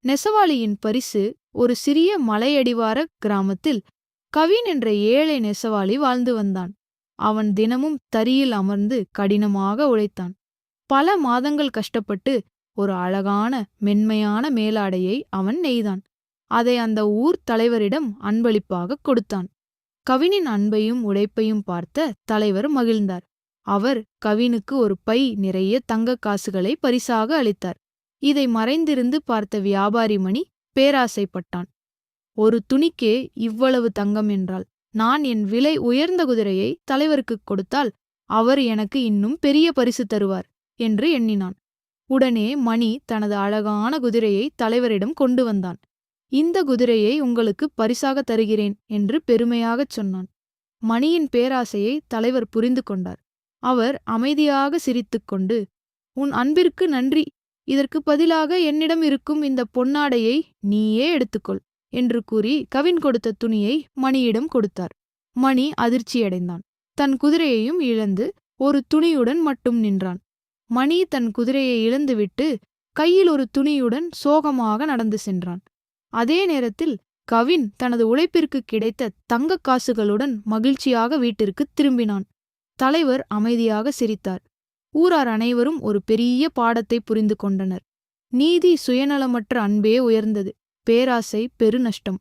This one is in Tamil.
நெசவாளியின் பரிசு. ஒரு சிறிய மலையடிவார கிராமத்தில் கவின் என்ற ஏழை நெசவாளி வாழ்ந்து வந்தான். அவன் தினமும் தறியில் அமர்ந்து கடினமாக உழைத்தான். பல மாதங்கள் கஷ்டப்பட்டு ஒரு அழகான மென்மையான மேலாடையை அவன் நெய்தான். அதை அந்த ஊர் தலைவரிடம் அன்பளிப்பாக கொடுத்தான். கவினின் அன்பையும் உழைப்பையும் பார்த்த தலைவர் மகிழ்ந்தார். அவர் கவினுக்கு ஒரு பை நிறைய தங்க காசுகளை பரிசாக அளித்தார். இதை மறைந்திருந்து பார்த்த வியாபாரி மணி பேராசைப்பட்டான். ஒரு துணிக்கே இவ்வளவு தங்கம் என்றால் நான் என் விலை உயர்ந்த குதிரையை தலைவருக்குக் கொடுத்தால் அவர் எனக்கு இன்னும் பெரிய பரிசு தருவார் என்று எண்ணினான். உடனே மணி தனது அழகான குதிரையை தலைவரிடம் கொண்டு வந்தான். இந்த குதிரையை உங்களுக்கு பரிசாக தருகிறேன் என்று பெருமையாகச் சொன்னான். மணியின் பேராசையை தலைவர் புரிந்து கொண்டார். அவர் அமைதியாக சிரித்துக்கொண்டு, உன் அன்பிற்கு நன்றி. இதற்கு பதிலாக என்னிடம் இருக்கும் இந்த பொன்னாடையை நீயே எடுத்துக்கொள் என்று கூறி கவின் கொடுத்த துணியை மணியிடம் கொடுத்தார். மணி அதிர்ச்சியடைந்தான். தன் குதிரையையும் இழந்து ஒரு துணியுடன் மட்டும் நின்றான். மணி தன் குதிரையை இழந்துவிட்டு கையில் ஒரு துணியுடன் சோகமாக நடந்து சென்றான். அதே நேரத்தில் கவின் தனது உழைப்பிற்கு கிடைத்த தங்கக் காசுகளுடன் மகிழ்ச்சியாக வீட்டிற்கு திரும்பினான். தலைவர் அமைதியாக சிரித்தார். ஊரார் அனைவரும் ஒரு பெரிய பாடத்தை புரிந்து கொண்டனர். நீதி சுயநலமற்ற அன்பே உயர்ந்தது. பேராசை பெருநஷ்டம்.